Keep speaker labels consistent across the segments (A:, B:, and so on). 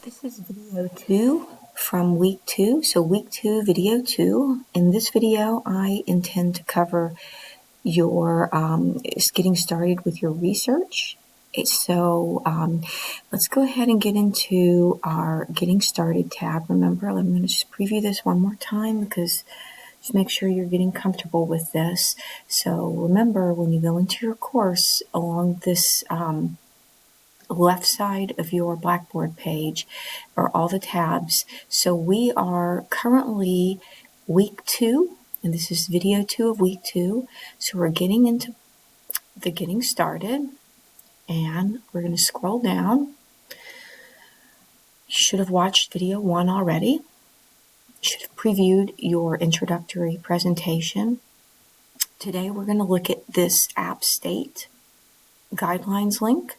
A: This is video 2 from week 2. So week 2, video 2. In this video, I intend to cover your getting started with your research. So let's go ahead and get into our Getting Started tab. Remember, I'm going to just preview this one more time because just make sure you're getting comfortable with this. So remember, when you go into your course, along this left side of your Blackboard page are all the tabs. So we are currently week 2, and this is video 2 of week 2. So we're getting into the Getting Started, and we're going to scroll down. You should have watched video 1 already. You should have previewed your introductory presentation. Today we're going to look at this App State guidelines link.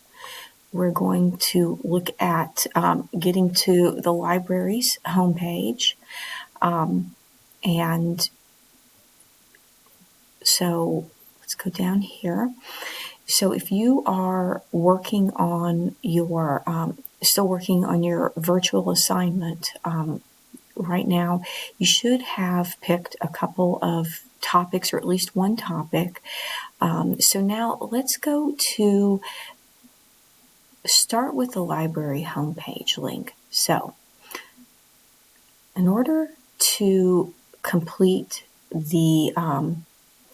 A: We're going to look at getting to the library's homepage. And so let's go down here. So if you are working on your, still working on your virtual assignment right now, you should have picked a couple of topics, or at least one topic. So now let's go to start with the library homepage link. So in order to complete the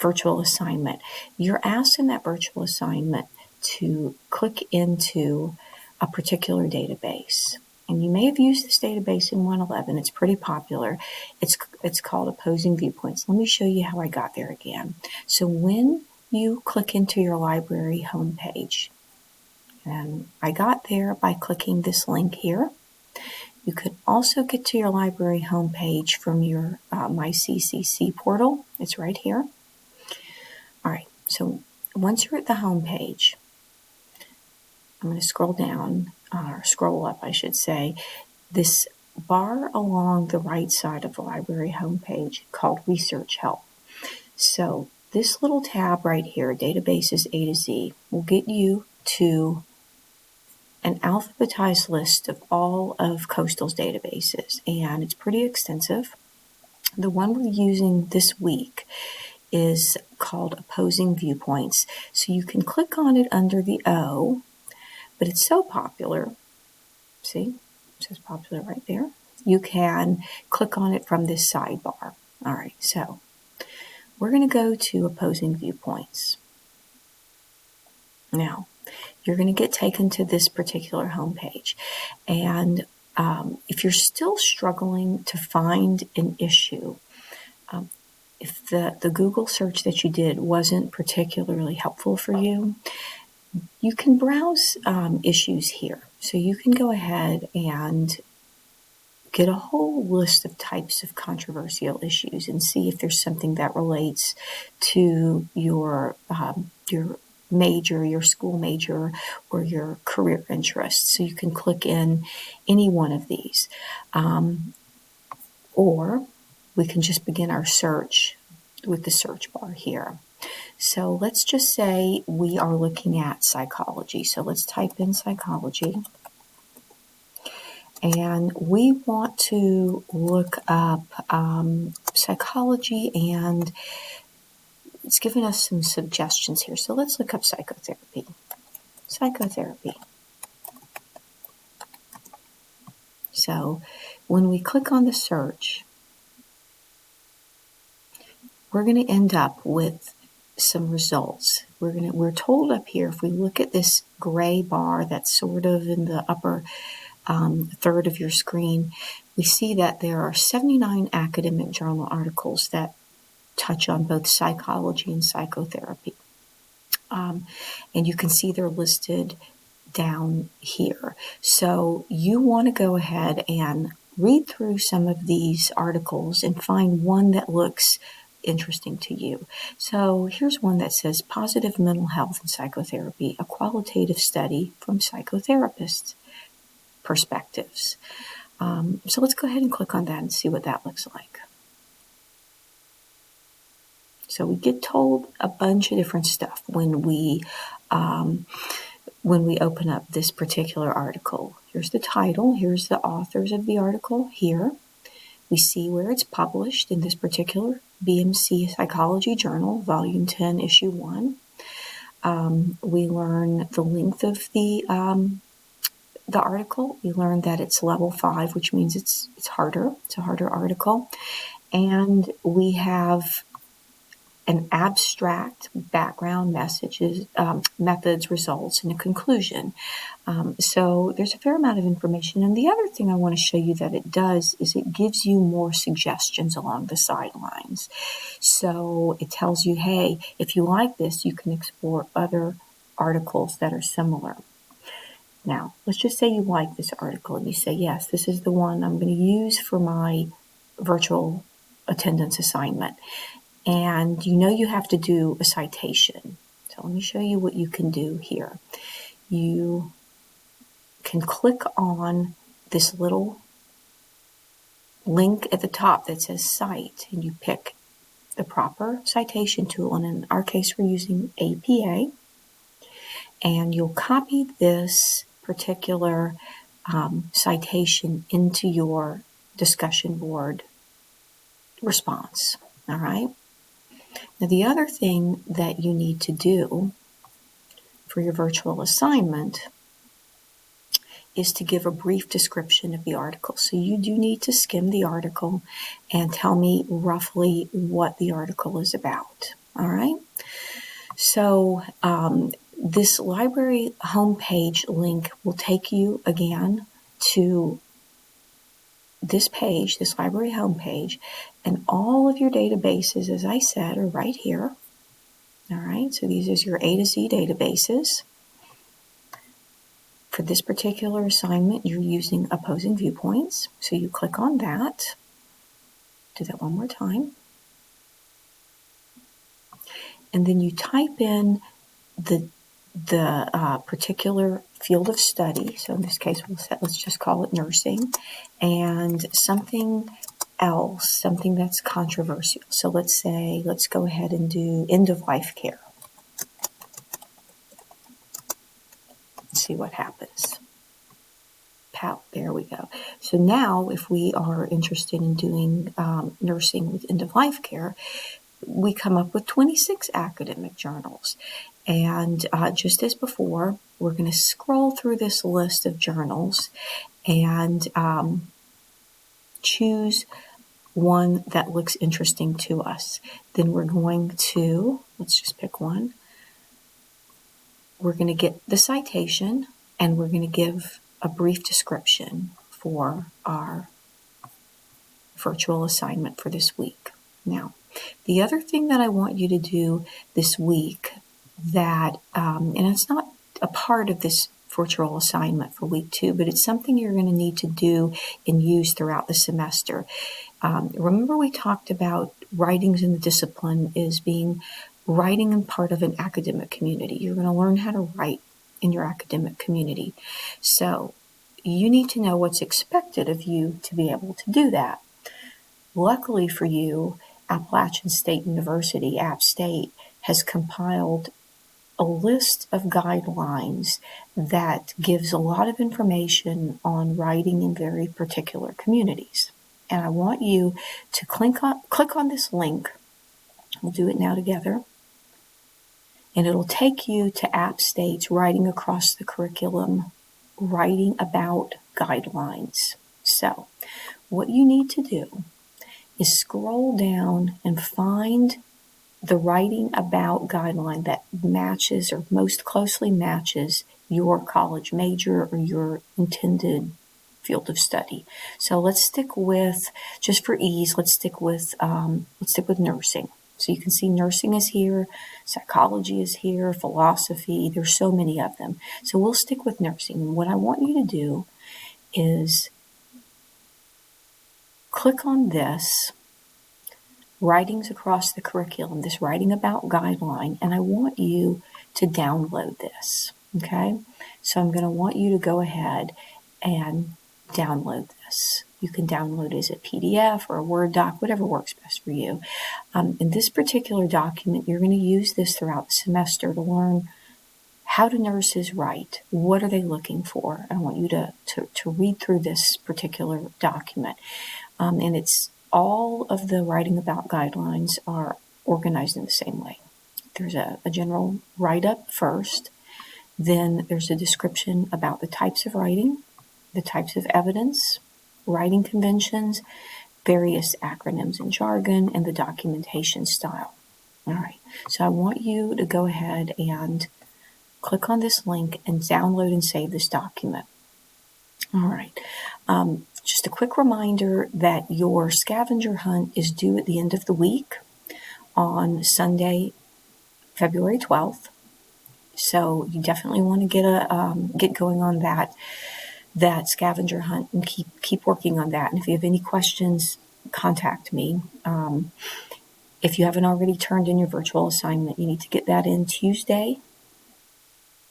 A: virtual assignment, you're asked in that virtual assignment to click into a particular database. And you may have used this database in 111. It's pretty popular. It's called Opposing Viewpoints. Let me show you how I got there again. So when you click into your library homepage, and I got there by clicking this link here. You can also get to your library homepage from your My CCC portal. It's right here. All right, so once you're at the homepage, I'm going to scroll down, or scroll up, I should say. This bar along the right side of the library homepage called Research Help. So this little tab right here, Databases A to Z, will get you to an alphabetized list of all of Coastal's databases, and it's pretty extensive. The one we're using this week is called Opposing Viewpoints. So you can click on it under the O, but it's so popular. See, it says popular right there. You can click on it from this sidebar. All right, so we're going to go to Opposing Viewpoints. Now, you're going to get taken to this particular homepage. And if you're still struggling to find an issue, if the Google search that you did wasn't particularly helpful for you, you can browse issues here. So you can go ahead and get a whole list of types of controversial issues and see if there's something that relates to your major, your school major, or your career interests. So you can click in any one of these. Or we can just begin our search with the search bar here. So let's just say we are looking at psychology. So let's type in psychology. And we want to look up psychology, and it's given us some suggestions here. So let's look up psychotherapy. Psychotherapy. So when we click on the search, we're going to end up with some results. We're told up here, if we look at this gray bar that's sort of in the upper third of your screen, we see that there are 79 academic journal articles that touch on both psychology and psychotherapy. And you can see they're listed down here. So you want to go ahead and read through some of these articles and find one that looks interesting to you. So here's one that says Positive Mental Health and Psychotherapy, a qualitative study from psychotherapists' perspectives. So let's go ahead and click on that and see what that looks like. So we get told a bunch of different stuff when we when we open up this particular article. Here's the title, here's the authors of the article here. We see where it's published in this particular BMC Psychology Journal, Volume 10, Issue 1. We learn the length of the article. We learn that it's level 5, which means it's harder. It's a harder article. And we have an abstract background, messages, methods, results, and a conclusion. So there's a fair amount of information. And the other thing I want to show you that it does is it gives you more suggestions along the sidelines. So it tells you, hey, if you like this, you can explore other articles that are similar. Now, let's just say you like this article and you say, yes, this is the one I'm going to use for my virtual attendance assignment. And you know you have to do a citation. So let me show you what you can do here. You can click on this little link at the top that says Cite, and you pick the proper citation tool. And in our case, we're using APA. And you'll copy this particular citation into your discussion board response. All right? Now, the other thing that you need to do for your virtual assignment is to give a brief description of the article. So you do need to skim the article and tell me roughly what the article is about. All right? So this library homepage link will take you again to this page, this library homepage, and all of your databases, as I said, are right here. All right, so these are your A to Z databases. For this particular assignment, you're using opposing viewpoints. So you click on that. Do that one more time. And then you type in the particular field of study. So in this case, let's just call it nursing, and something else, something that's controversial. So let's go ahead and do end-of-life care. Let's see what happens. Pow, there we go. So now if we are interested in doing nursing with end-of-life care, we come up with 26 academic journals. And just as before, we're going to scroll through this list of journals and choose one that looks interesting to us. Then we're going to, let's just pick one. We're going to get the citation and we're going to give a brief description for our virtual assignment for this week. Now, the other thing that I want you to do this week that, and it's not a part of this virtual assignment for week 2, but it's something you're going to need to do and use throughout the semester. Remember we talked about writings in the discipline is being writing in part of an academic community. You're going to learn how to write in your academic community. So you need to know what's expected of you to be able to do that. Luckily for you, Appalachian State University, App State, has compiled a list of guidelines that gives a lot of information on writing in very particular communities. And I want you to click on this link. We'll do it now together. And it'll take you to App State's Writing Across the Curriculum, Writing About Guidelines. So what you need to do is scroll down and find the writing about guideline that matches or most closely matches your college major or your intended field of study. So let's stick with, just for ease, let's stick with nursing. So you can see nursing is here, psychology is here, philosophy, there's so many of them. So we'll stick with nursing. And what I want you to do is click on this, Writings Across the Curriculum, this Writing About guideline, and I want you to download this, okay? So I'm going to want you to go ahead and download this. You can download it as a PDF or a Word doc, whatever works best for you. In this particular document, you're going to use this throughout the semester to learn how do nurses write? What are they looking for? I want you to read through this particular document. And it's all of the writing about guidelines are organized in the same way. There's a general write-up first. Then there's a description about the types of writing, the types of evidence, writing conventions, various acronyms and jargon, and the documentation style. All right, so I want you to go ahead and click on this link and download and save this document. All right, just a quick reminder that your scavenger hunt is due at the end of the week on Sunday, February 12th. So you definitely want to get going on that scavenger hunt and keep working on that. And if you have any questions, contact me. If you haven't already turned in your virtual assignment, you need to get that in Tuesday,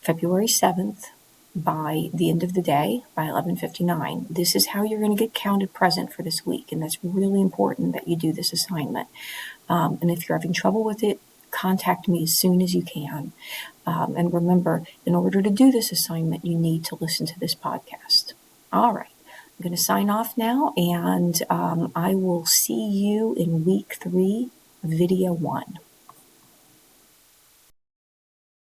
A: February 7th by the end of the day, by 11:59. This is how you're going to get counted present for this week, and that's really important that you do this assignment. And if you're having trouble with it, contact me as soon as you can. And remember, in order to do this assignment, you need to listen to this podcast. All right. I'm going to sign off now, and I will see you in week 3, video 1.